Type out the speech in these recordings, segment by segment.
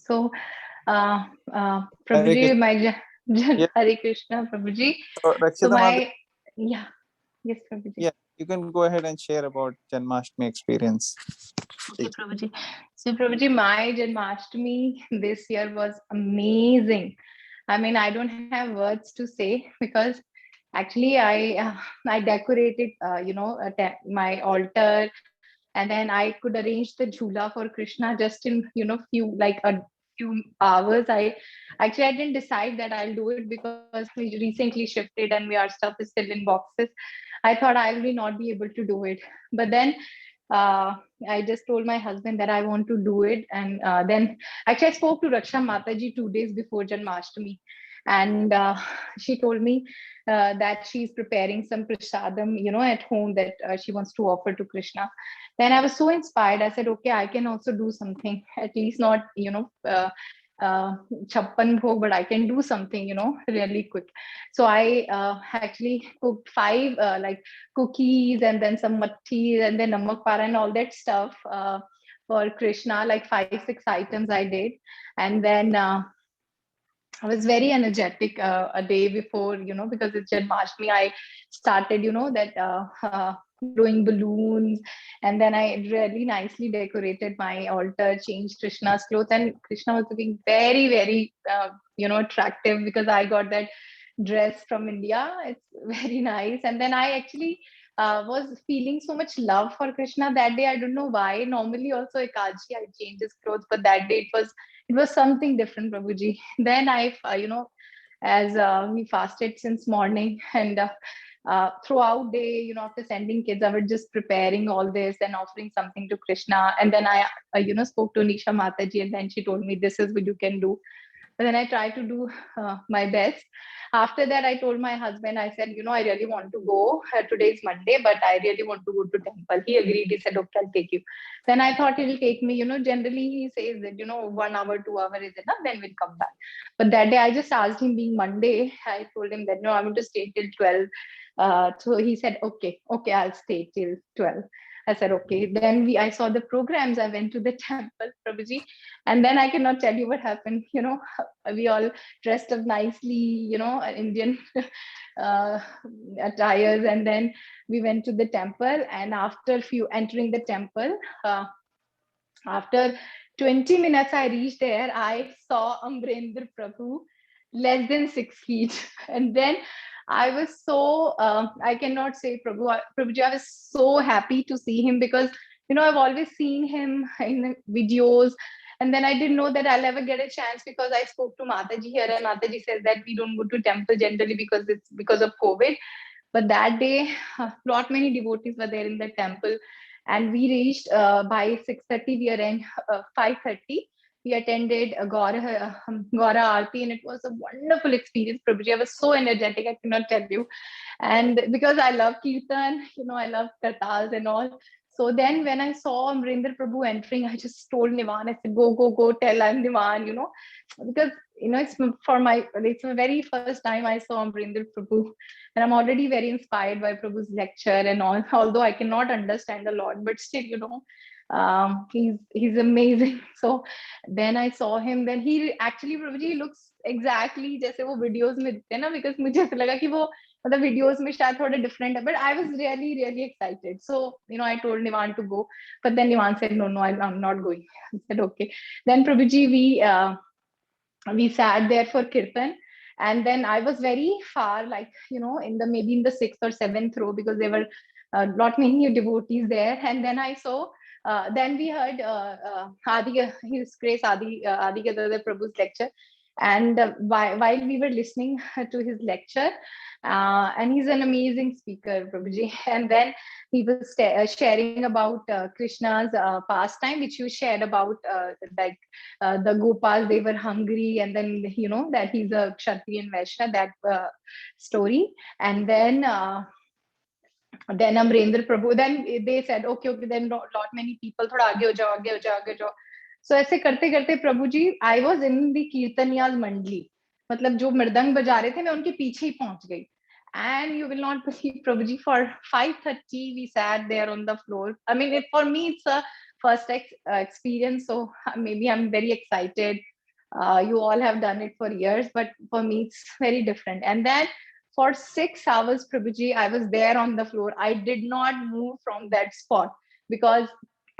So, uh, Hare Prabhuji, Krishna. Yeah. Hare Krishna, Prabhuji. So, So Rakshita Mad, my, yeah, yes, Prabhuji. yeah, you can go ahead and share about Janmashtami experience. Okay, Prabhuji. So, Prabhuji, my Janmashtami this year was amazing. I mean, I don't have words to say because actually I decorated, my altar, and then I could arrange the jhula for Krishna just in few hours. I didn't decide that I'll do it because we recently shifted and our stuff is still in boxes. I thought I will not be able to do it, but then uh, I just told my husband that I want to do it. And then actually I spoke to Raksha Mataji 2 days before Janmashtami. And she told me that she's preparing some prasadam, at home that she wants to offer to Krishna. Then I was so inspired. I said, okay, I can also do something, at least not, chappan bhog, but I can do something, really quick. So I actually cooked five cookies and then some matti and then namak para and all that stuff for Krishna, like 5, 6 items I did. And then I was very energetic a day before, because it's Janmashtami. I started, that blowing balloons, and then I really nicely decorated my altar, changed Krishna's clothes, and Krishna was looking very, very, attractive because I got that dress from India. It's very nice, and then I actually was feeling so much love for Krishna that day. I don't know why. Normally, also Ekadashi, I change his clothes, but that day it was something different, Prabhuji. Then as we fasted since morning, and throughout day, after sending kids, I was just preparing all this and offering something to Krishna. And then I, spoke to Nisha Mataji, and then she told me, this is what you can do. And then I tried to do my best. After that, I told my husband, I said, I really want to go. Today is Monday, but I really want to go to temple. He agreed. He said, okay, I'll take you. Then I thought it'll take me, generally he says that, 1 hour, 2 hour is enough, then we'll come back. But that day I just asked him, being Monday, I told him that, no, I want to stay till 12. So he said, okay, I'll stay till 12. I said, okay. Then I saw the programs. I went to the temple, Prabhuji. And then I cannot tell you what happened. We all dressed up nicely, Indian uh, attires. And then we went to the temple. And after few entering the temple, after 20 minutes, I reached there. I saw Amrendra Prabhu, less than 6 feet. And then I was so, I cannot say Prabhuji, I was so happy to see him because, I've always seen him in the videos. And then I didn't know that I'll ever get a chance because I spoke to Mataji here, and Mataji says that we don't go to temple generally because it's because of COVID. But that day, lot many devotees were there in the temple, and we reached by 6:30. We are in 5:30. We attended a Gaura Aarti, and it was a wonderful experience. Prabhuji, I was so energetic, I cannot tell you. And because I love Kirtan, I love Kartals and all. So then when I saw Amrinder Prabhu entering, I just told Nivan, I said, go, tell I'm Nivan, because, it's my very first time I saw Amrinder Prabhu. And I'm already very inspired by Prabhu's lecture and all, although I cannot understand a lot, but still, he's amazing. So then I saw him. Then he actually, Prabhuji, looks exactly जैसे वो videos में दिखते हैं ना, because मुझे ऐसा लगा कि वो मतलब videos में शायद थोड़ा different है, but I was really, really excited. So, I told Nivan to go, but then Nivan said, no, I'm not going. I said, okay. Then Prabhuji, we sat there for Kirtan. And then I was very far, like, in the maybe in the sixth or seventh row, because there were a lot many devotees there. And then I saw, then we heard Adi, His Grace Adi Gadadhar Prabhu's lecture. And while we were listening to his lecture, and he's an amazing speaker, Prabhuji. And then he was sharing about Krishna's pastime, which you shared about, like the Gopals, they were hungry, and then that he's a Kshatriya and Vaishya, that story. And then Amrendra Prabhu, then they said, okay, then lot many people, thoda aage ho jao, aage ho jao, aage ho jao. So ऐसे करते करते प्रभु जी, I was in the कीर्तनियाज मंडली, मतलब जो मृदंग बजा रहे थे, मैं उनके पीछे ही पहुंच गई. And you will not believe, Prabhuji, for 5:30 we sat there on the floor. I mean, for me it's a first experience, so maybe I'm very excited. You all have done it for years, but for me it's very different. And then for 6 hours, Prabhuji, I was there on the floor. I did not move from that spot because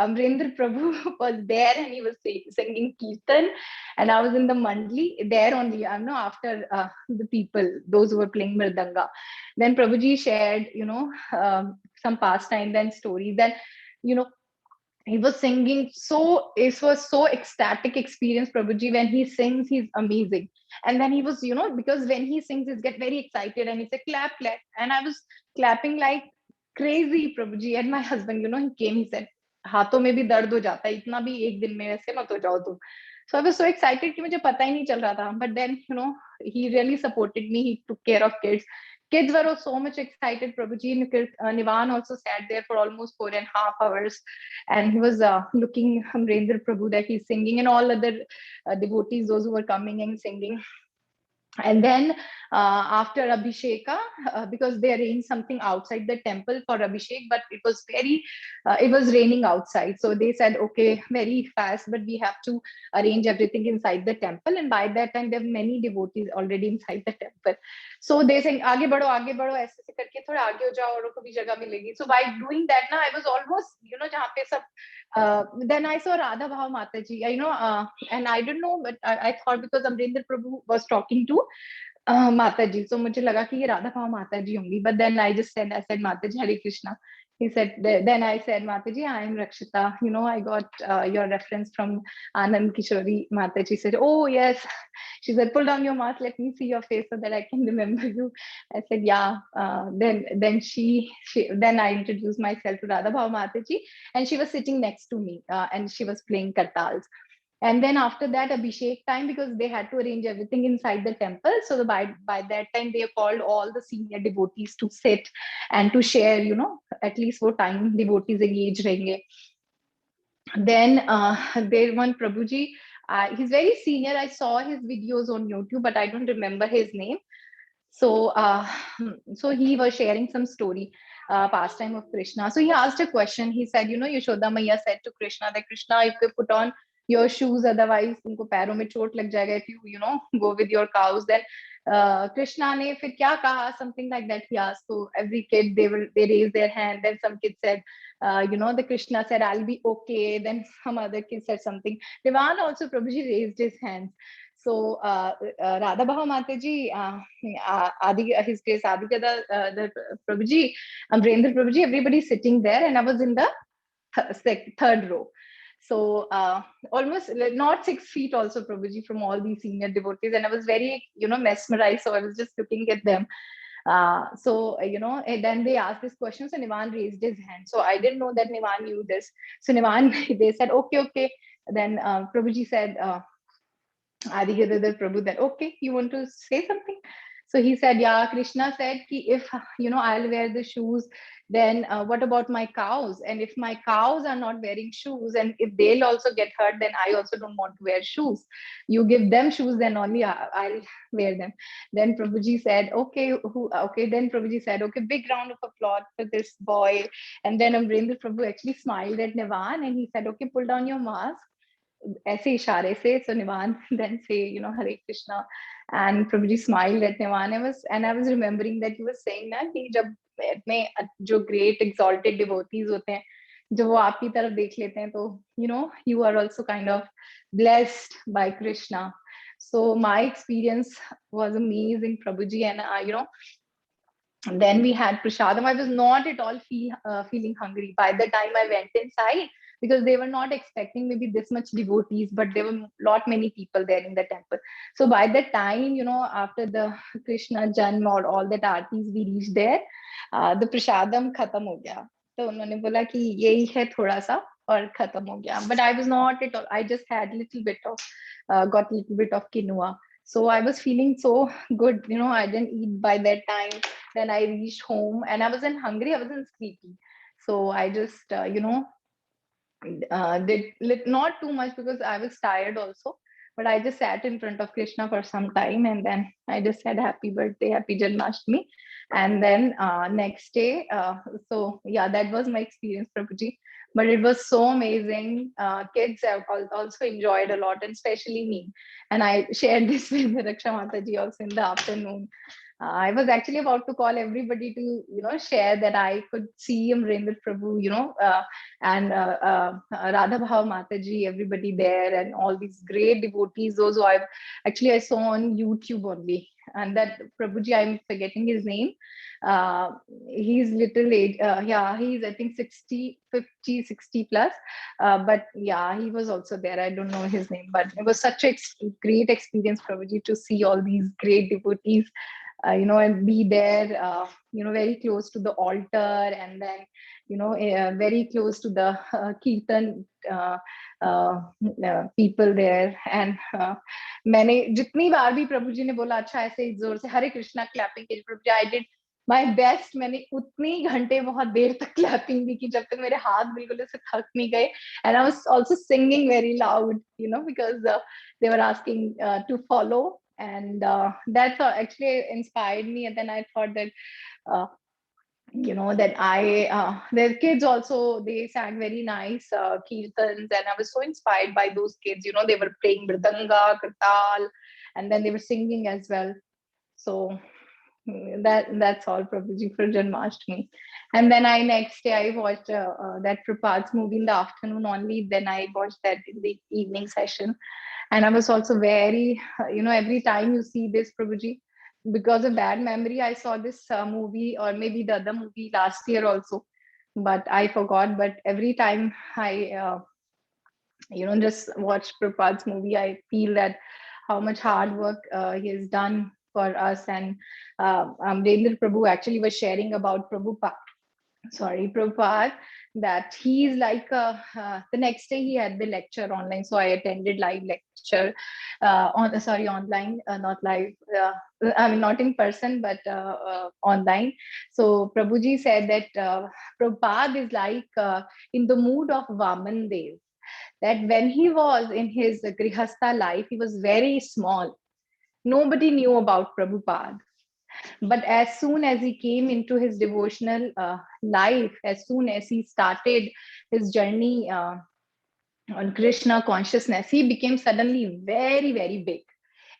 Amrendra Prabhu was there and he was singing Kirtan, and I was in the mandli there only. I know after the people, those who were playing Mridanga. Then Prabhuji shared, some pastime, then stories. Then, you know, he was singing, so it was so ecstatic experience. Prabhuji, when he sings, he's amazing. And then he was, because when he sings, he get very excited and he said clap clap, and I was clapping like crazy, Prabhuji. And my husband, he came, he said हाथों में भी दर्द हो जाता है, इतना भी एक दिन में ऐसे मत हो जाओ तुम. So I was so excited कि मुझे पता ही नहीं चल रहा था. But then, he really supported me. He took care of kids. Kids were so much excited, Prabhuji. Nivan also sat there for almost 4.5 hours, and he was looking Amrendra Prabhu that he's singing, and all other devotees, those who were coming and singing. And then after Abhisheka, because they arranged something outside the temple for Abhishek, but it was raining outside. So they said, okay, very fast, but we have to arrange everything inside the temple. And by that time, there were many devotees already inside the temple. So they saying, आगे बढ़ो, ऐसे ऐसे करके थोड़ा आगे हो जाओ और को भी जगह मिलेगी. So by doing that, I was almost, जहाँ पे सब, then I saw Radha Bhav Mataji, and I don't know, but I thought because Amrendra Prabhu was talking to Mataji, so मुझे लगा कि ये राधा भाव Mataji होंगी. But then I said Mataji, Hare Krishna. He said, then I said, Mataji, I am Rakshita. I got your reference from Anand Kishori. Mataji said, oh yes. She said, pull down your mask, let me see your face so that I can remember you. I said, yeah. Then then I introduced myself to Radha Bhav Mataji, and she was sitting next to me, and she was playing kartals. And then after that, Abhishek time, because they had to arrange everything inside the temple. So by that time, they called all the senior devotees to sit and to share, at least what time devotees engage रहेंगे. Then there one Prabhuji, he's very senior. I saw his videos on YouTube, but I don't remember his name. So so he was sharing some story, pastime of Krishna. So he asked a question. He said, Yashoda Maiya said to Krishna that Krishna, if you put on your shoes, otherwise तुमको पैरों में चोट लग जाएगा. If you go with your cows, then Krishna ने फिर क्या कहा, something like that he asked. So every kid they raised their hand. Then some kids said, the Krishna said, I'll be okay. Then some other kids said something. Devan also Prabhuji raised his hands. So Radha Bhav Mataji, His Grace Adhikada, the Prabhuji, Amrendra Prabhuji, everybody sitting there, and I was in the third row. So almost not 6 feet also, Prabhuji, from all these senior devotees, and I was very mesmerized. So I was just looking at them. So and then they asked this question. So Nivan raised his hand. So I didn't know that Nivan knew this. So Nivan, they said okay. Then Prabhuji said. Adhikada Prabhu that, okay, you want to say something? So he said, yeah, Krishna said, ki if, I'll wear the shoes, then what about my cows? And if my cows are not wearing shoes, and if they'll also get hurt, then I also don't want to wear shoes. You give them shoes, then only I'll wear them. Then Prabhuji said, okay, then Prabhuji said, okay, big round of applause for this boy. And then Amrendra Prabhu actually smiled at Nivan and he said, okay, pull down your mask. ऐसे इशारे से. So Nivan then say, Hare Krishna, and Prabhuji smiled at Nivan. I was remembering that he was saying ना कि जब में जो great exalted devotees होते हैं, जब वो आपकी तरफ देख लेते हैं, तो you are also kind of blessed by Krishna. So my experience was amazing, Prabhuji, and then we had prasadam. I was not at all feeling hungry by the time I went inside, because they were not expecting maybe this much devotees, but there were many people there in the temple. So by the time, after the Krishna Janma or all that aartis, we reached there, the prasadam khatam ho gaya. तो उन्होंने बोला कि यही है थोड़ा सा और खत्म हो गया. But I was not at all. I just had got little bit of quinoa. So I was feeling so good. I didn't eat by that time. Then I reached home and I wasn't hungry. I wasn't sleepy. So I just, did not too much because I was tired also. but I just sat in front of Krishna for some time, and then I just said happy birthday, happy Janmashtami. And then next day, so yeah, that was my experience, Prabhuji. But it was so amazing. Kids have also enjoyed a lot, and especially me. And I shared this with Raksha Mataji also in the afternoon. I was actually about to call everybody to, share that I could see Amrinder Prabhu, and Radha Bhav Mataji, everybody there, and all these great devotees, those who I saw on YouTube only. And that Prabhuji, I'm forgetting his name. Uh, he's little age, yeah, he's I think 60, 50, 60 plus. But yeah, he was also there. I don't know his name, but it was such a great experience, Prabhuji, to see all these great devotees, and be there, very close to the altar, and then, very close to the kirtan people there. And मैंने जितनी बार भी प्रभु जी ने बोला अच्छा ऐसे जोर से हरे Krishna clapping के प्रभु जी आई डिड माय बेस्ट, मैंने उतनी घंटे बहुत देर तक क्लैपिंग भी की जब तक मेरे हाथ बिल्कुल ऐसे थक नहीं गए. And I was also singing very loud, because they were asking to follow, and that's actually inspired me. And then I thought that uh, that their kids also, they sang very nice kirtans, and I was so inspired by those kids. They were playing mridanga, krital, and then they were singing as well. So that's all, Prabhuji, for Janmashtami. And then next day I watched that Prabhat's movie in the afternoon only. Then I watched that in the evening session. And I was also very, every time you see this, Prabhuji, because of bad memory, I saw this movie, or maybe the other movie last year also, but I forgot. But every time I just watch Prabhupada's movie, I feel that how much hard work he has done for us. And Devendra Prabhu actually was sharing about Prabhupada, that he's like, the next day he had the lecture online. So I attended live lecture online, not live. I mean, not in person, but online. So Prabhuji said that Prabhupada is like in the mood of Vaman Dev, that when he was in his Grihastha life, he was very small. Nobody knew about Prabhupada. But as soon as he came into his devotional life, as soon as he started his journey on Krishna consciousness, he became suddenly very, very big.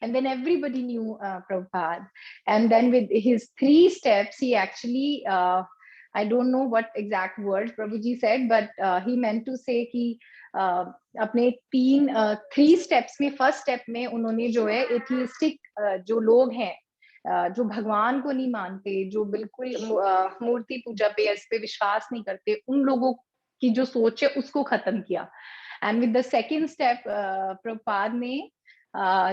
And then everybody knew Prabhupada. And then with his 3 steps, he actually, I don't know what exact words Prabhuji said, but he meant to say कि अपने 3 steps में, first step में उन्होंने जो है atheistic जो लोग हैं, जो भगवान को नहीं मानते, जो बिल्कुल मूर्ति पूजा पे इस पे विश्वास नहीं करते, उन लोगों की जो सोच है उसको खत्म किया. And with the second step Prabhupada ने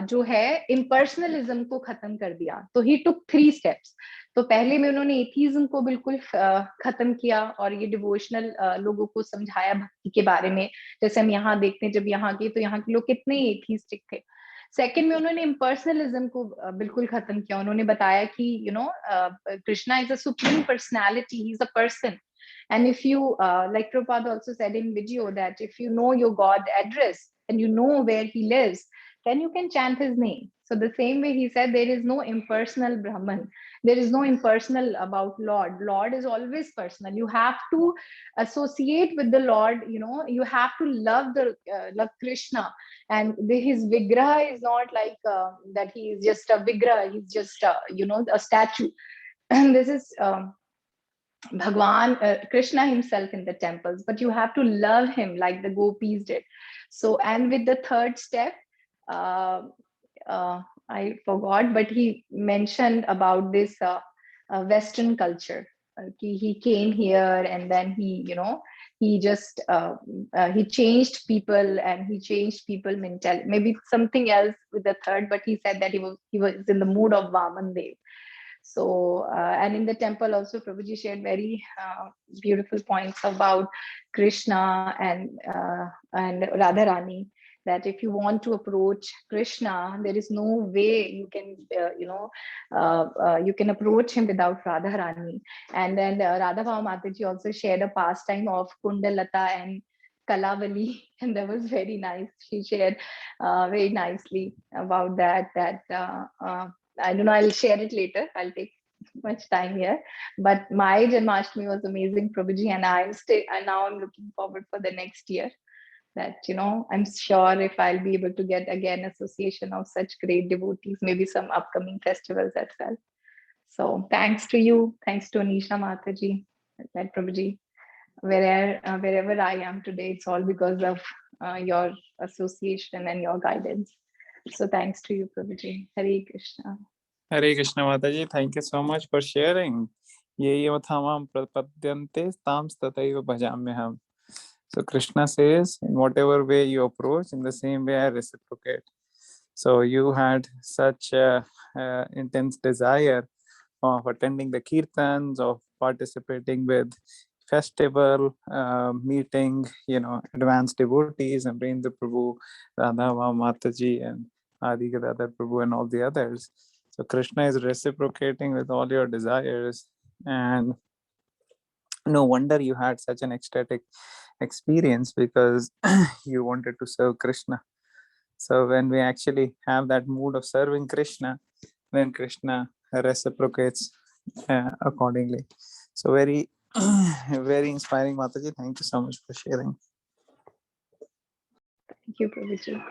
जो है इम्पर्सनलिज्म को खत्म कर दिया. तो ही टुक 3 स्टेप्स. तो पहले में उन्होंने एथिज्म को बिल्कुल खत्म किया और ये डिवोशनल लोगों को समझाया भक्ति के बारे में. जैसे हम यहाँ देखते हैं, जब यहाँ के, तो यहाँ के लोग कितने एथिस्टिक थे. सेकंड में उन्होंने इम्पर्सनलिज्म को बिल्कुल खत्म किया. उन्होंने बताया कि Krishna is a supreme personality, he is a person. And if you, like Prabhupada also said in video, that if you know your God address and you know where he lives, then you can chant his name. So the same way he said, there is no impersonal Brahman. There is no impersonal about Lord. Lord is always personal. You have to associate with the Lord. You have to love Krishna. And his vigraha is not like that he is just a vigraha. He's just a statue. And this is Bhagwan, Krishna himself in the temples, but you have to love him like the gopis did. So, and with the third step, I forgot, but he mentioned about this Western culture. He came here and then he just he changed people, and he changed people mentality. Maybe something else with the third, but he said that he was in the mood of Vaman Dev. So, and in the temple also, Prabhuji shared very beautiful points about Krishna and Radharani. That if you want to approach Krishna, there is no way you can, you can approach him without Radharani. And then Radha Bhava Mataji also shared a pastime of Kundalata and Kalavali, and that was very nice. She shared very nicely about that. I don't know. I'll share it later. I'll take much time here. But my Janmashtami was amazing, Prabhuji, and I'm still. And now I'm looking forward for the next year. That I'm sure if I'll be able to get again association of such great devotees, maybe some upcoming festivals as well. So thanks to you, thanks to Anisha Mataji, that Prabhuji, wherever I am today, it's all because of your association and your guidance. So thanks to you, Prabhuji. Hare Krishna. Hare Krishna Mataji, thank you so much for sharing. Yeyathamam prapadyante tam tataiva bhajamyaham. So Krishna says, in whatever way you approach, in the same way I reciprocate. So you had such a intense desire of attending the kirtans, of participating with festival, meeting, advanced devotees, and Brindra Prabhu, Radhava Mataji, and Adi Gadadhar Prabhu, and all the others. So Krishna is reciprocating with all your desires, and no wonder you had such an ecstatic experience, because you wanted to serve Krishna. So when we actually have that mood of serving Krishna, then Krishna reciprocates accordingly. So very, very inspiring, Mataji. Thank you so much for sharing. Thank you, Prabhuji.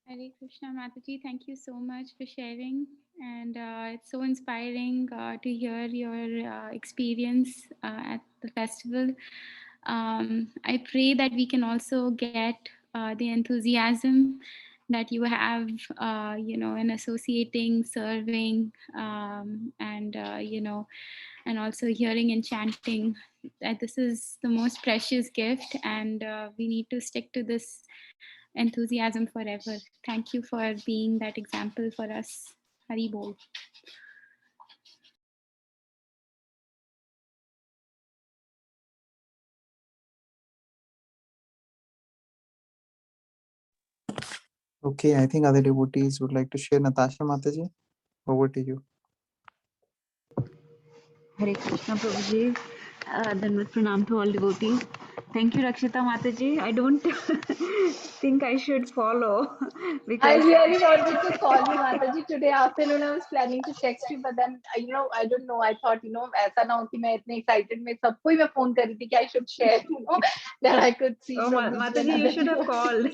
Hare Krishna Mataji, thank you so much for sharing, and it's so inspiring to hear your experience at the festival. I pray that we can also get the enthusiasm that you have, in associating, serving, and and also hearing and chanting. That this is the most precious gift, and we need to stick to this enthusiasm forever. Thank you for being that example for us. Hari Bol. Okay, I think other devotees would like to share. Natasha Mataji, over to you. Hare Krishna Prabhuji. Danvat Pranam to all devotees. Thank you, Rakshita Mataji. I don't think I should follow I because really wanted to call you, Mataji. Today afternoon, I was planning to text you, but then I don't know. I thought, ऐसा ना हो कि मैं इतने excited में सबको ही मैं phone कर रही थी कि I should share, that I could see. oh, Mataji, you should have called.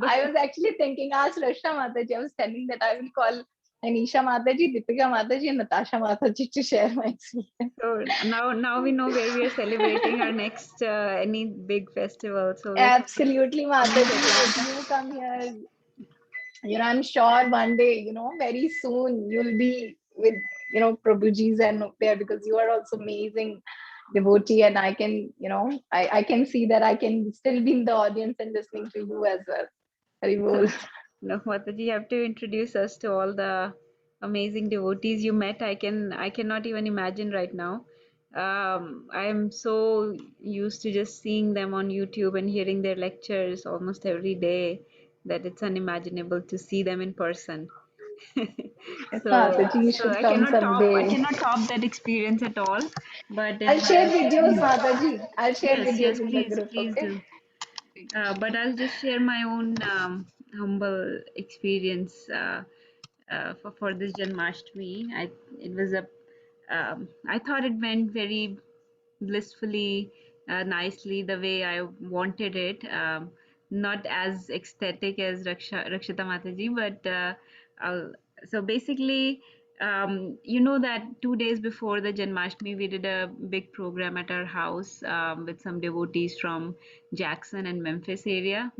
I was actually thinking, ask Rashna Mataji. I was telling that I will call Anisha Mataji, Deepika Mataji, and Natasha Mataji to share my experience. So now we know where we are celebrating our next any big festival. So Absolutely, Mataji. If you come here, I'm sure one day, very soon you'll be with, Prabhuji's and there, because you are also amazing devotee, and I can, I can see that I can still be in the audience and listening to you as well. Very well. no, Mataji, you have to introduce us to all the amazing devotees you met. I cannot even imagine right now. I am so used to just seeing them on YouTube and hearing their lectures almost every day that it's unimaginable to see them in person. Yes, so Mataji, you so should I come someday. cannot top that experience at all. But I'll share videos, Mataji. I'll share yes, videos in the group, please okay? do. But I'll just share my own humble experience for this Janmashtami. It was a I thought it went very blissfully, nicely the way I wanted it. Not as ecstatic as Rakshita Mataji, but I'll, so basically, you know that 2 days before the Janmashtami, we did a big program at our house with some devotees from Jackson and Memphis area.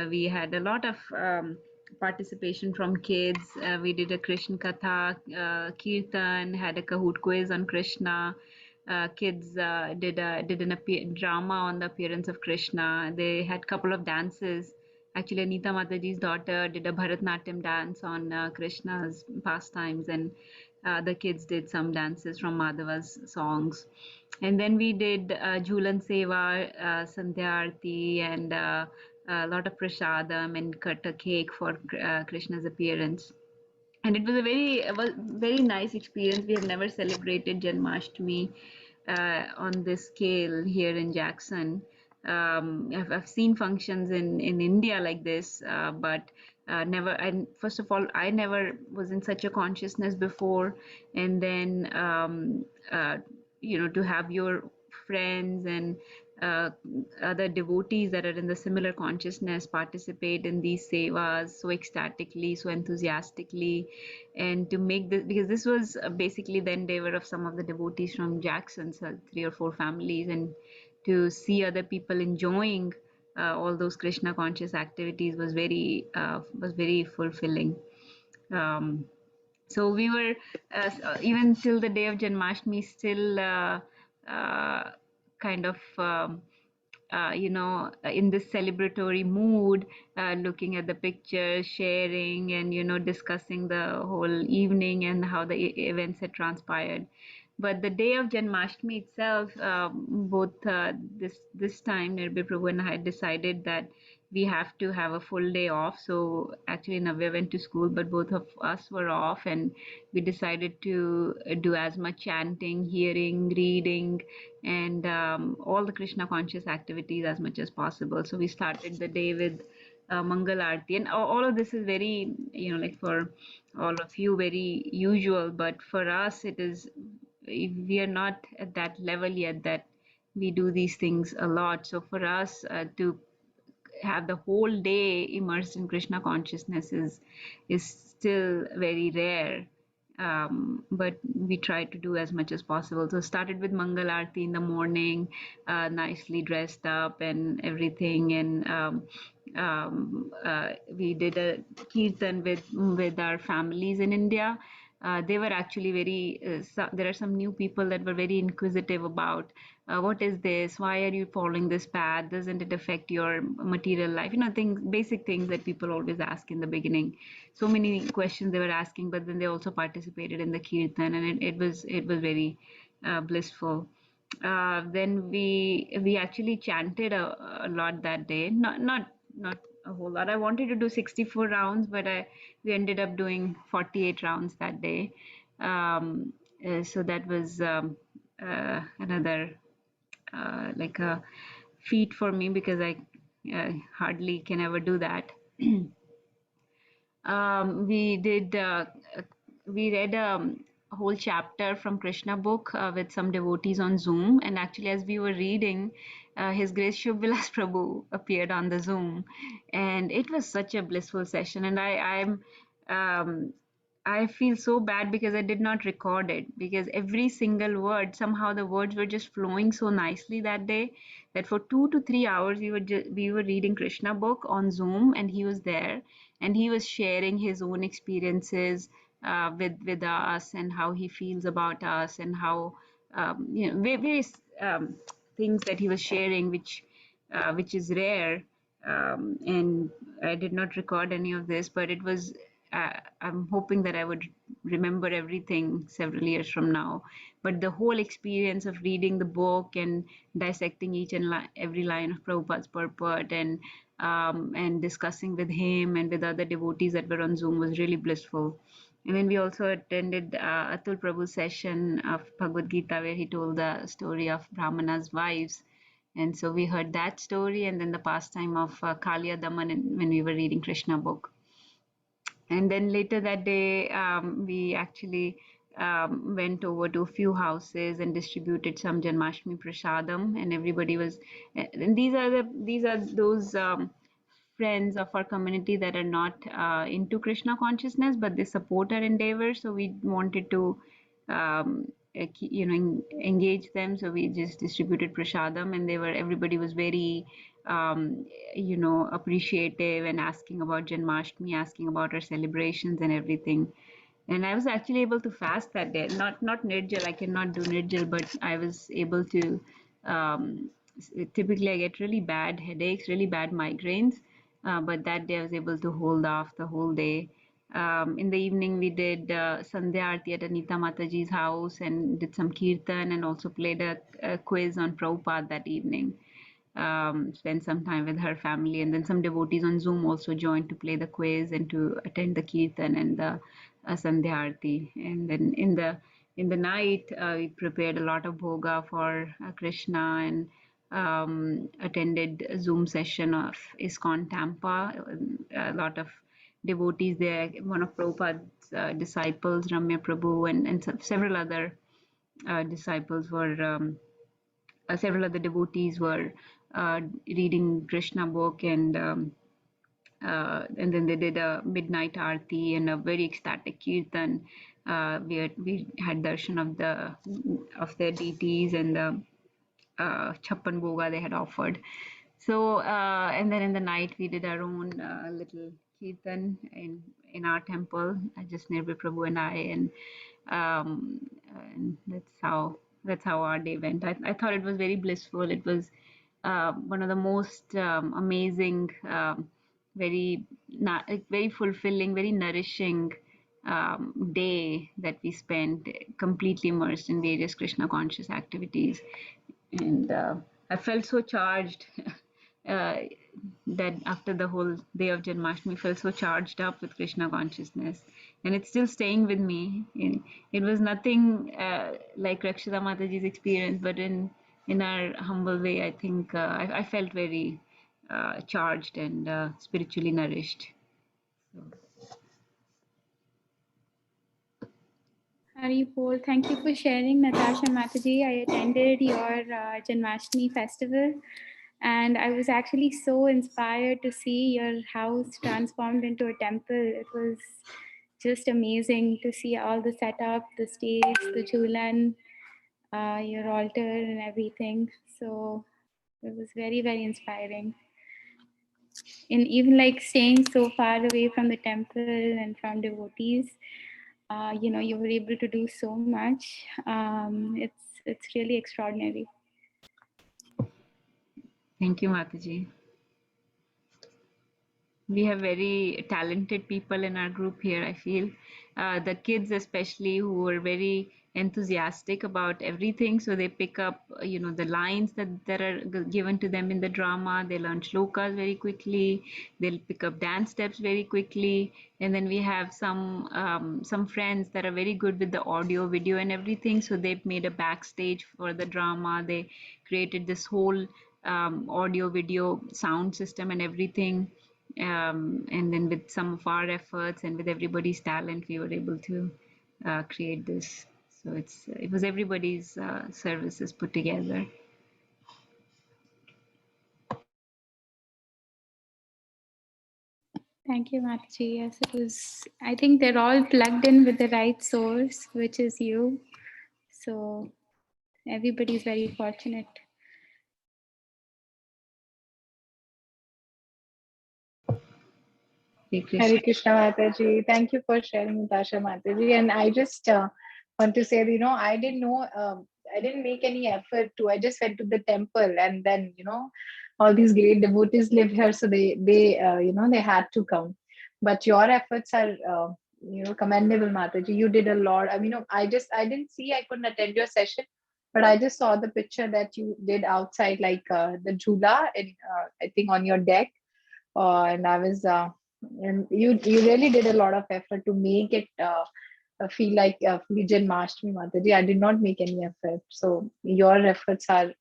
We had a lot of participation from kids. We did a Krishna Katha, Kirtan, had a Kahoot quiz on Krishna. Kids did an drama on the appearance of Krishna. They had couple of dances. Actually, Anita Mataji's daughter did a Bharatnatyam dance on Krishna's pastimes, and the kids did some dances from Madhava's songs. And then we did Jhulan Seva, Sandhya Arti, and a lot of prasadam, and cut a cake for Krishna's appearance. And it was a very nice experience. We have never celebrated Janmashtami on this scale here in Jackson. I've seen functions in India like this, but never. And first of all, I never was in such a consciousness before, and then to have your friends and uh, other devotees that are in the similar consciousness participate in these sevas so ecstatically, so enthusiastically, and to make this, because this was basically the endeavor of some of the devotees from Jackson's 3 or 4 families, and to see other people enjoying all those Krishna conscious activities was very fulfilling. Um, so we were even till the day of Janmashtami still kind of in this celebratory mood, looking at the pictures, sharing, and discussing the whole evening and how the events had transpired. But the day of Janmashtami itself, both this time Nirbhay Prabhu and I had decided that we have to have a full day off. So actually Navya went to school, but both of us were off, and we decided to do as much chanting, hearing, reading, and all the Krishna conscious activities as much as possible. So we started the day with Mangal Aarti, and all of this is very, like for all of you, very usual, but for us it is, we are not at that level yet that we do these things a lot. So for us to have the whole day immersed in Krishna consciousness is still very rare. But we try to do as much as possible. So started with Mangal Aarti in the morning, nicely dressed up and everything, and we did a kirtan with our families in India. They were actually very, there are some new people that were very inquisitive about what is this? Why are you following this path? Doesn't it affect your material life? Things, basic things that people always ask in the beginning. So many questions they were asking, but then they also participated in the kirtan, and it was very blissful. Then we actually chanted a lot that day. Not a whole lot. I wanted to do 64 rounds, but we ended up doing 48 rounds that day. So that was another like a feat for me, because I hardly can ever do that. We did we read a whole chapter from Krishna book with some devotees on Zoom, and actually as we were reading, His Grace Shubh Vilas Prabhu appeared on the Zoom, and it was such a blissful session. And um, I feel so bad because I did not record it, because every single word, somehow the words were just flowing so nicely that day, that for 2 to 3 hours we were reading Krishna book on Zoom, and he was there, and he was sharing his own experiences with us, and how he feels about us, and how various things that he was sharing, which is rare. And I did not record any of this, but it was. I'm hoping that I would remember everything several years from now. But the whole experience of reading the book and dissecting each and every line of Prabhupada's purport, and discussing with him and with other devotees that were on Zoom was really blissful. And then we also attended Atul Prabhu's session of Bhagavad Gita, where he told the story of Brahmana's wives. And so we heard that story, and then the pastime of Kaliya Daman when we were reading Krishna book. And then later that day, we actually went over to a few houses and distributed some Janmashtami prasadam, and everybody was. And these are those friends of our community that are not into Krishna consciousness, but they support our endeavor. So we wanted to, engage them. So we just distributed prasadam, and everybody was very, appreciative, and asking about Janmashtami, asking about our celebrations and everything. And I was actually able to fast that day. Not Nirjal. I cannot do Nirjal, but I was able to. Typically, I get really bad headaches, really bad migraines, but that day I was able to hold off the whole day. In the evening, we did Sandhya Aarti at Anita Mataji's house, and did some kirtan, and also played a quiz on Prabhupada that evening. Spent some time with her family, and then some devotees on Zoom also joined to play the quiz and to attend the kirtan and the Sandhya Aarti. And then in the night, we prepared a lot of bhoga for Krishna and attended a Zoom session of ISKCON Tampa. A lot of devotees there. One of Prabhupada's disciples, Ramya Prabhu, and several other disciples were, several other devotees were reading Krishna book, and then they did a midnight aarti and a very ecstatic kirtan. We had darshan of their deities and the chappan bhoga they had offered. So and then in the night we did our own little kirtan in our temple, just Nirbhay Prabhu and I, and that's how our day went. I thought it was very blissful. It was one of the most amazing, very fulfilling, very nourishing day that we spent completely immersed in various Krishna conscious activities. And I felt so charged that after the whole day of Janmashtami, felt so charged up with Krishna consciousness, and it's still staying with me. It was nothing like Rakshita Mataji's experience, but in our humble way, I think I felt very charged and spiritually nourished. So. Hari Bol, thank you for sharing, Natasha Mataji. I attended your Janmashtami festival, and I was actually so inspired to see your house transformed into a temple. It was just amazing to see all the setup, the stage, the chulan, your altar and everything. So it was very, very inspiring. And even like staying so far away from the temple and from devotees, you were able to do so much. It's really extraordinary. Thank you, Mataji. We have very talented people in our group here, I feel. The kids especially, who are very enthusiastic about everything, so they pick up the lines that are given to them in the drama. They learn shlokas very quickly. They'll pick up dance steps very quickly. And then we have some friends that are very good with the audio, video and everything, so they've made a backstage for the drama. They created this whole audio, video, sound system and everything. And then with some of our efforts and with everybody's talent, we were able to create this. So it was everybody's services put together. Thank you, Mataji. Yes, it was. I think they're all plugged in with the right source, which is you. So everybody's very fortunate. Hare Krishna Mataji. Thank you for sharing, Natasha Mataji. And I just want to say, I didn't know, I didn't make any effort to. I just went to the temple, and then, all these great devotees live here, so they had to come. But your efforts are, commendable, Mataji. You did a lot. I mean, I didn't see. I couldn't attend your session, but I just saw the picture that you did outside, like the jhula, and I think on your deck. And I was and you really did a lot of effort to make it feel like Janmashtami Mataji. I did not make any effort, so your efforts are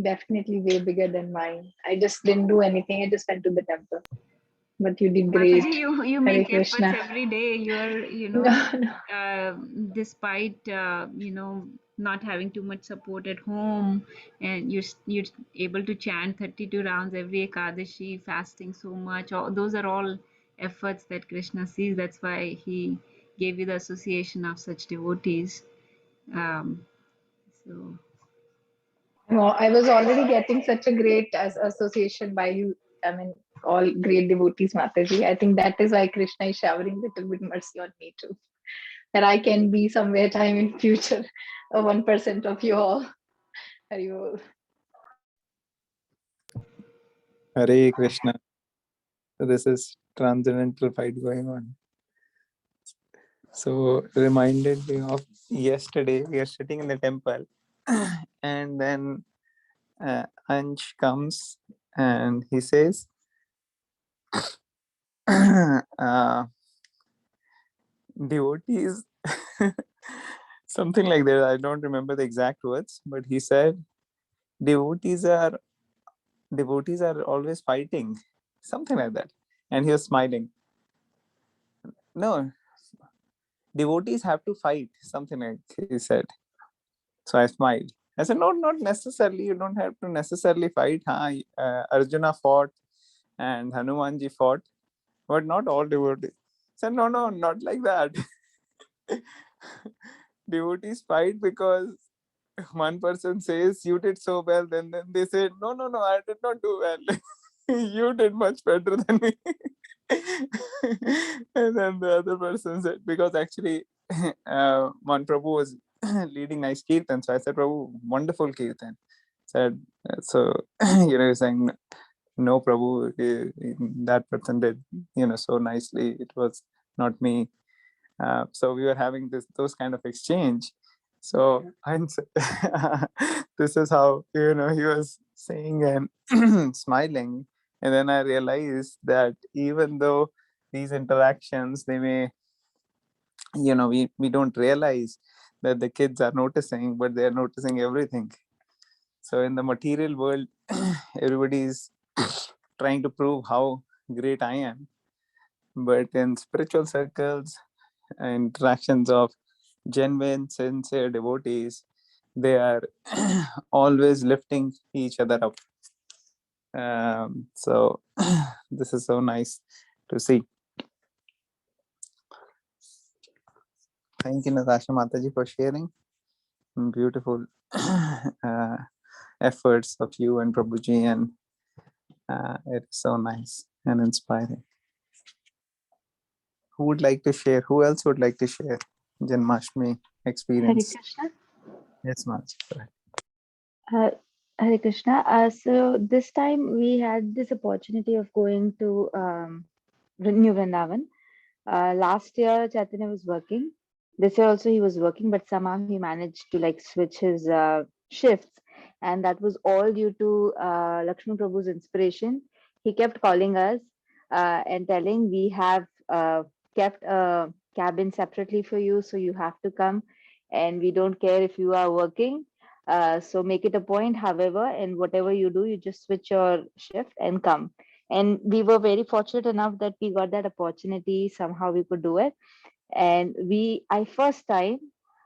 definitely way bigger than mine. I just didn't do anything. I just went to the temple, but you did great. Mataji, you Hare make Krishna. efforts every day. You're No. despite not having too much support at home, and you're able to chant 32 rounds every Ekadashi, fasting so much. Those are all efforts that Krishna sees. That's why he gave you the association of such devotees. So No, I was already getting such a great association by you. I mean, all great devotees, Mataji. I think that is why Krishna is showering little bit mercy on me too. That I can be somewhere time in future, 1% of you all. Hare Hare Krishna. So this is transcendental fight going on. So reminded me of yesterday. We are sitting in the temple, and then Ansh comes and he says, devotees something like that. I don't remember the exact words, but he said devotees are always fighting, something like that. And he was smiling. No, devotees have to fight, something like he said. So I smiled. I said, no, not necessarily. You don't have to necessarily fight. Arjuna fought and Hanumanji fought, but not all devotees. I said, no, not like that. Devotees fight because one person says you did so well, then they say, no, I did not do well. You did much better than me. And then the other person said, because actually one Prabhu was leading nice kirtan. So I said, Prabhu, wonderful kirtan. Said, so, he's saying, no, Prabhu, that person did, so nicely. It was not me. So we were having those kind of exchange. So this is how he was saying and smiling, and then I realized that even though these interactions, they may, we don't realize that the kids are noticing, but they are noticing everything. So in the material world, everybody is trying to prove how great I am, but in spiritual circles, interactions of genuine, sincere devotees, they are always lifting each other up. So this is so nice to see. Thank you, Natasha Mataji, for sharing beautiful efforts of you and Prabhuji, and it's so nice and inspiring. Who would like to share? Who else would like to share Janmashtami experience? Hare Krishna. Yes, Mataji. Go ahead. Hare Krishna. So this time we had this opportunity of going to New Vrindavan. Last year Chaitanya was working. This year also he was working, but somehow he managed to like switch his shifts, and that was all due to Lakshman Prabhu's inspiration. He kept calling us and telling, we have kept a cabin separately for you, so you have to come, and we don't care if you are working. So make it a point, however, and whatever you do, you just switch your shift and come. And we were very fortunate enough that we got that opportunity. Somehow we could do it. And I first time,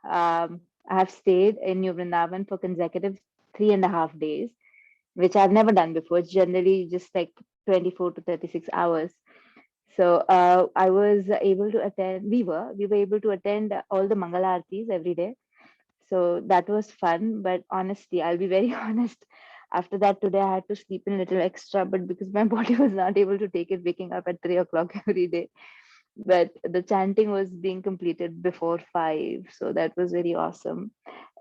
I have stayed in New Vrindavan for consecutive 3.5 days, which I've never done before. It's generally just like 24 to 36 hours. So I was able to attend, we were able to attend all the Mangal Aartis every day. So that was fun. But honestly, I'll be very honest. After that, today I had to sleep in a little extra, but because my body was not able to take it, waking up at 3 o'clock every day. But the chanting was being completed before 5, so that was very awesome.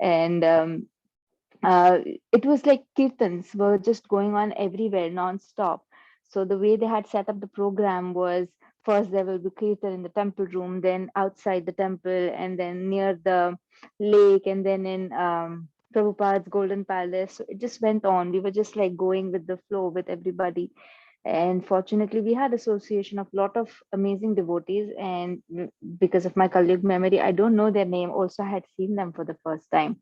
And uh, it was like kirtans were just going on everywhere non-stop. So the way they had set up the program was, first there will be kirtan in the temple room, then outside the temple, and then near the lake, and then in Prabhupada's Golden Palace. So it just went on. We were just like going with the flow with everybody. And fortunately, we had association of lot of amazing devotees. And because of my colleague memory, I don't know their name. Also, I had seen them for the first time.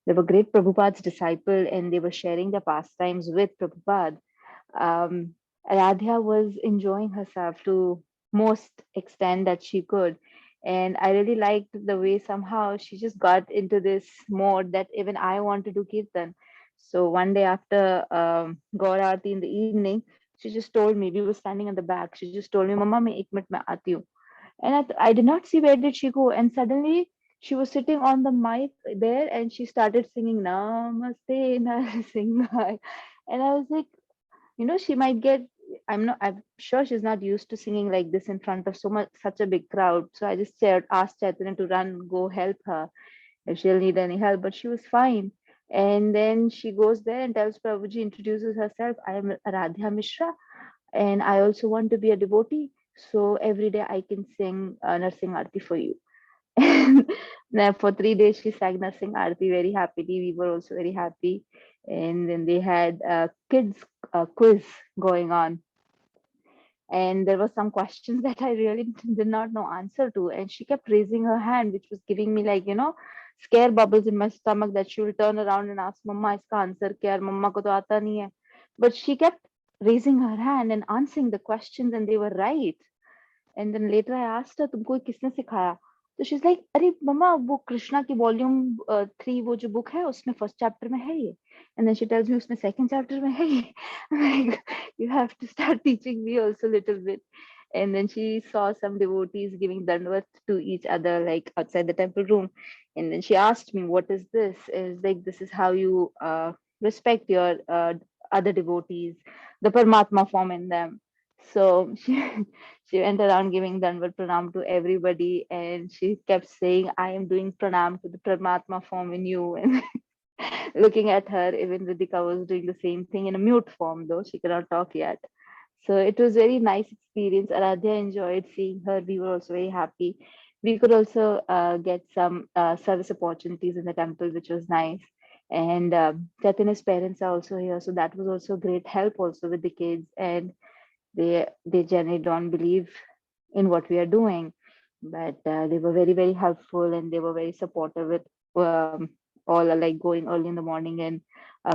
They were great Prabhupada's disciple, and they were sharing their pastimes with Prabhupada. Um, Radhya was enjoying herself to most extent that she could. And I really liked the way somehow she just got into this mode that even I want to do kirtan. So one day after Gaur Aarti in the evening, she just told me, we were standing in the back. She just told me, Mama, main 1 minute mein aati hu. And I did not see where did she go. And suddenly she was sitting on the mic there, and she started singing Namaste Narasimha. And I was like, she might get, I'm sure she's not used to singing like this in front of such a big crowd. So I just asked Chaitanya to run, go help her if she'll need any help, but she was fine. And then she goes there and tells Prabhuji, introduces herself, I am Radhya Mishra, and I also want to be a devotee. So every day I can sing Narsing Aarti for you. And then for 3 days she sang Narsing Aarti very happily. We were also very happy. And then they had kids quiz going on. And there were some questions that I really did not know answer to. And she kept raising her hand, which was giving me like, scare bubbles in my stomach that she will turn around and ask, Mama, iska answer kya hai? Mama ko to aata nahi hai. But she kept raising her hand and answering the questions, and they were right. And then later I asked her, तुमको ये किसने सिखाया? So she's like, अरे मम्मा वो कृष्णा की volume 3 वो जो book है उसमें फर्स्ट चैप्टर में है ये. And then she tells me उसमें सेकंड चैप्टर में है ये. I'm like, you have to start teaching me also a little bit. And then she saw some devotees giving dandavat to each other, like outside the temple room. And then she asked me, what is this? Is like, this is how you respect your other devotees, the Paramatma form in them. So she went around giving Dandavat Pranam to everybody, and she kept saying, I am doing Pranam to the Paramatma form in you. And looking at her, even Riddhika was doing the same thing in a mute form, though she cannot talk yet. So it was very nice experience. Aradhya enjoyed seeing her. We were also very happy. We could also get some service opportunities in the temple, which was nice. And Chatina's parents are also here, so that was also great help also with the kids. And they generally don't believe in what we are doing, but they were very helpful, and they were very supportive with all are like going early in the morning and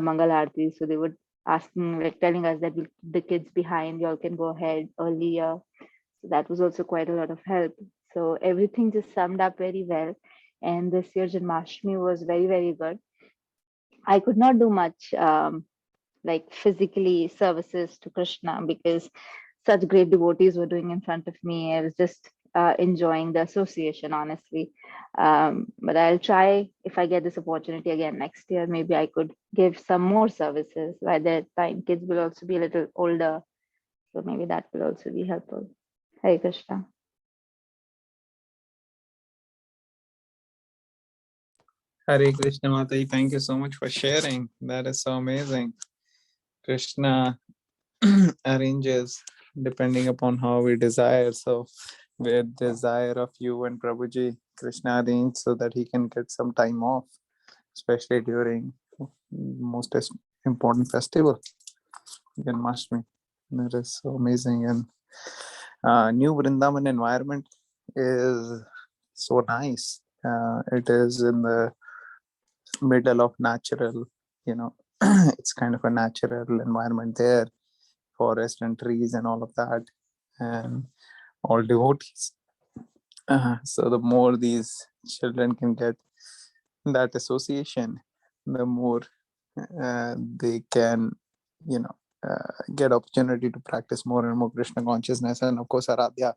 Mangal Aarti. So they would asking, like telling us that the kids behind, y'all can go ahead earlier. So that was also quite a lot of help. So everything just summed up very well. And this year Janmashtami was very good. I could not do much like physically services to Krishna because such great devotees were doing in front of me. I was just enjoying the association, honestly. But I'll try, if I get this opportunity again next year, maybe I could give some more services. By that time, kids will also be a little older. So maybe that will also be helpful. Hare Krishna. Hare Krishna Mataji, thank you so much for sharing. That is so amazing. Krishna arranges depending upon how we desire. So with desire of you and Prabhuji, Krishna arranged so that he can get some time off, especially during most important festival, Janmashtami. That is so amazing. And new Vrindavan environment is so nice. It is in the middle of natural, it's kind of a natural environment there, forest and trees and all of that, and all devotees. So the more these children can get that association, the more they can, get opportunity to practice more and more Krishna consciousness. And of course, Aradhya,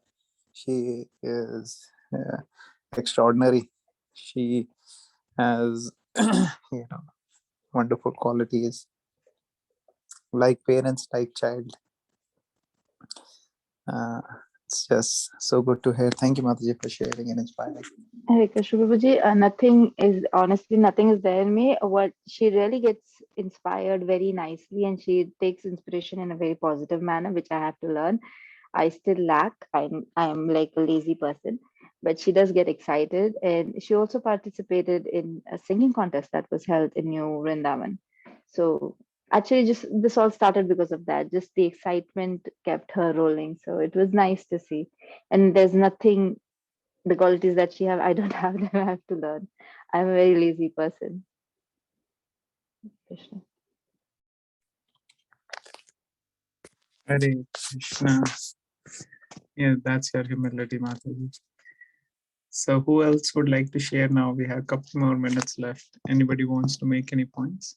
she is extraordinary. She has, wonderful qualities, like parents, like child. It's just so good to hear. Thank you, Mataji, for sharing and inspiring. Hare Krishna Prabhuji, nothing is there in me. What she really gets inspired very nicely, and she takes inspiration in a very positive manner, which I have to learn. I still lack. I'm like a lazy person, but she does get excited, and she also participated in a singing contest that was held in New Vrindavan. So actually, just this all started because of that. Just the excitement kept her rolling. So it was nice to see. And there's nothing, the qualities that she have, I don't have them. I have to learn. I'm a very lazy person. Krishna. Hare Krishna. Yeah, that's your humility, Mataji. So who else would like to share now? We have a couple more minutes left. Anybody wants to make any points?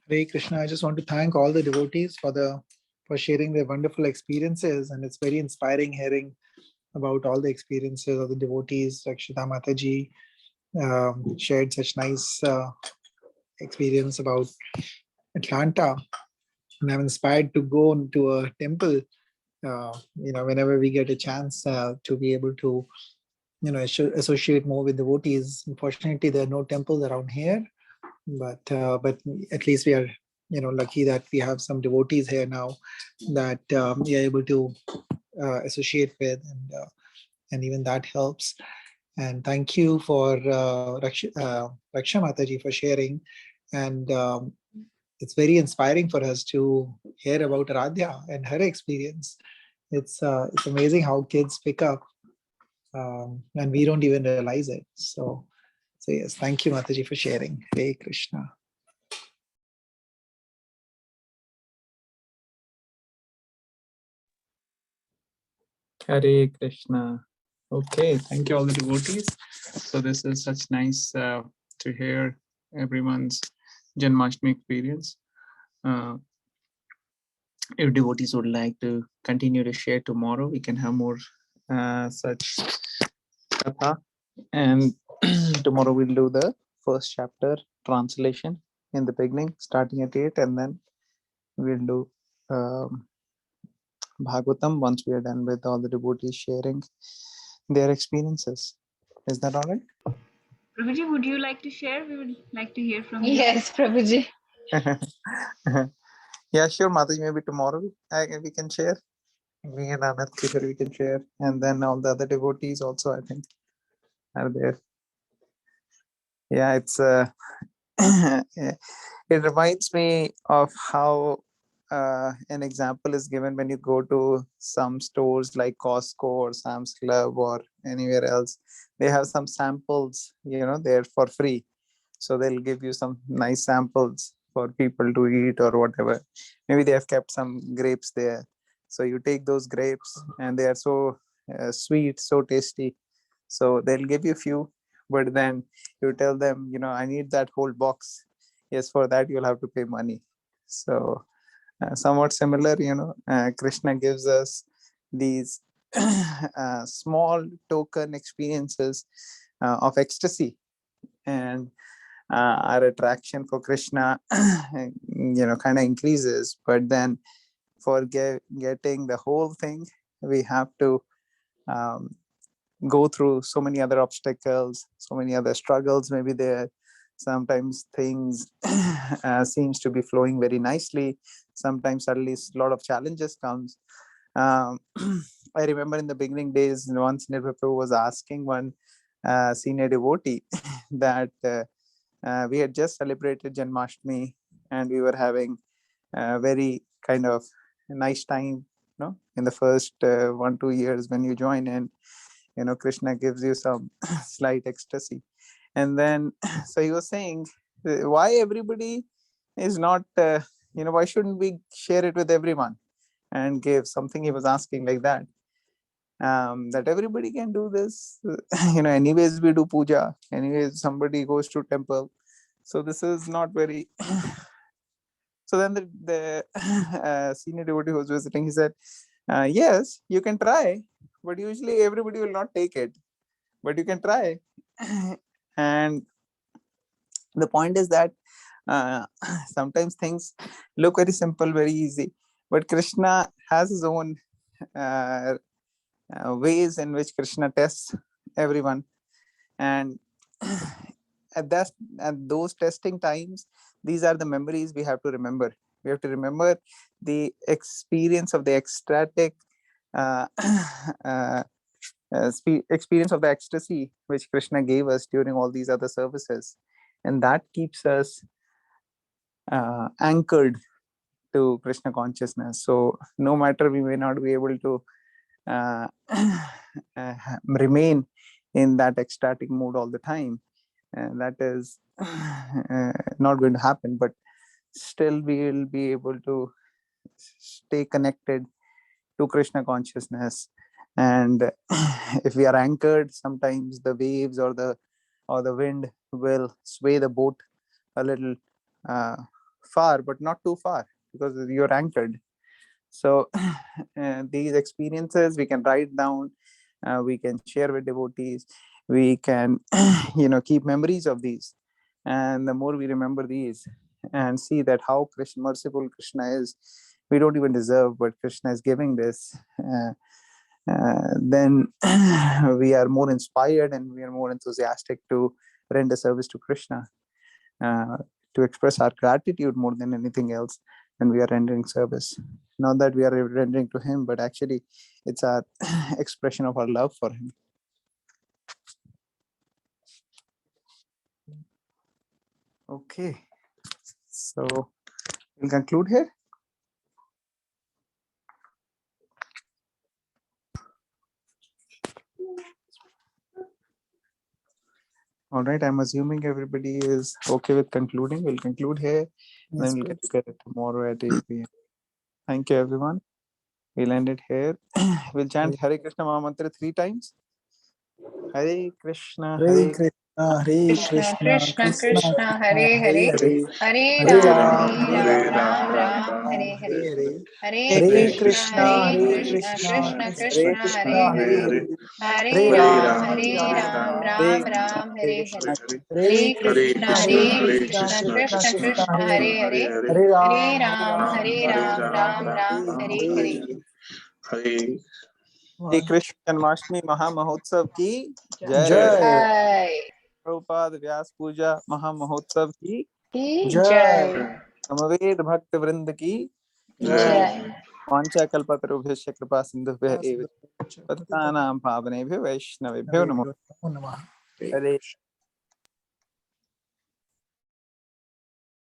Hare Krishna. I just want to thank all the devotees for sharing their wonderful experiences, and it's very inspiring hearing about all the experiences of the devotees. Rakshita Mataji shared such nice experience about Atlanta, and I'm inspired to go to a temple. Whenever we get a chance to be able to, associate more with devotees. Unfortunately, there are no temples around here, but at least we are, lucky that we have some devotees here now that we are able to associate with, and even that helps. And thank you for Raksha Mataji for sharing. And it's very inspiring for us to hear about Aradhya and her experience. It's amazing how kids pick up, and we don't even realize it. So yes, thank you, Mataji, for sharing. Hare Krishna. Hare Krishna. Okay, thank you all the devotees. So this is such nice to hear everyone's Janmashtami experience. If devotees would like to continue to share tomorrow, we can have more such katha. And tomorrow we'll do the first chapter translation in the beginning, starting at 8, and then we'll do Bhagavatam once we are done with all the devotees sharing their experiences. Is that all right? Prabhuji, would you like to share? We would like to hear from you. Yes, Prabhuji. Yeah, sure, Mataji. Maybe tomorrow we can share. Me and Anand Kishore, we can share, and then all the other devotees also, I think, are there. Yeah, it's it reminds me of how an example is given when you go to some stores like Costco or Sam's Club or anywhere else. They have some samples, there for free. So they'll give you some nice samples for people to eat or whatever. Maybe they have kept some grapes there. So you take those grapes and they are so sweet, so tasty. So they'll give you few, but then you tell them, I need that whole box. Yes, for that you'll have to pay money. So somewhat similar, Krishna gives us these small token experiences of ecstasy, and our attraction for Krishna, kind of increases. But then for getting the whole thing, we have to go through so many other obstacles, so many other struggles. Maybe there sometimes things seems to be flowing very nicely. Sometimes suddenly a lot of challenges comes. I remember in the beginning days, once Nirvana Prabhu was asking one senior devotee that we had just celebrated Janmashtami and we were having a very kind of nice time, in the first 1-2 years when you join in. Krishna gives you some slight ecstasy. And then, so he was saying, why everybody is not, why shouldn't we share it with everyone and give something? He was asking like that, that everybody can do this. Anyways, we do puja. Anyways, somebody goes to temple. So this is not very. So then the senior devotee who was visiting, he said, yes, you can try, but usually everybody will not take it, but you can try. And the point is that sometimes things look very simple, very easy, but Krishna has his own ways in which Krishna tests everyone. And at those testing times, these are the memories we have to remember. We have to remember the experience of the ecstatic experience of the ecstasy which Krishna gave us during all these other services, and that keeps us anchored to Krishna consciousness. So no matter we may not be able to remain in that ecstatic mood all the time, and that is not going to happen, but still we will be able to stay connected to Krishna consciousness. And if we are anchored, sometimes the waves or the wind will sway the boat a little far, but not too far, because you're anchored. So these experiences we can write down, we can share with devotees, we can keep memories of these. And the more we remember these and see that how merciful Krishna is, we don't even deserve, but Krishna is giving this, then we are more inspired and we are more enthusiastic to render service to Krishna, to express our gratitude more than anything else. And we are rendering service, not that we are rendering to him, but actually it's our expression of our love for him. Okay, so we'll conclude here. All right, I'm assuming everybody is okay with concluding. We'll conclude here, and then Yes, we'll get please. together tomorrow at 8 p.m. Thank you, everyone. We'll end it here. We'll chant Hare Krishna Mahamantra 3 times. Hare Krishna, Hare Krishna, Hare Krishna Krishna, Krishna Krishna Krishna Krishna, Hare Hare Hare Hare, Hare Hare Ram Ram, Hare Hare Ram Ram, Ram Ram Hare Ram, Hare Hare Hare, Hare Hare Krishna Krishna, Hare Hare Krishna Krishna, Krishna Krishna Krishna Krishna, Hare Hare Hare Hare, Hare Hare Ram Ram, Hare Hare Ram Ram, Ram Hare Ram Hare Hare Krishna, Hare Hare Krishna, Krishna Hare Hare Krishna, Krishna Krishna Krishna Krishna, Krishna Hare Hare Hare, Hare Hare Hare Ram, Ram Hare Ram Ram Ram Hare Hare Hare Krishna Janmashtami Maha Mahotsav ki Jai. Jai, Jai Prabhupada Vyas Puja Maha Mahotsav ki Ki Jai, Jai समवेत भक्त वृंद की Jai. वांछा कल्पतरुभ्यश्च कृपा सिंधुभ्यः एव पतितानां पावनेभ्यो वैष्णवेभ्यो नमो Namo Namah. हरे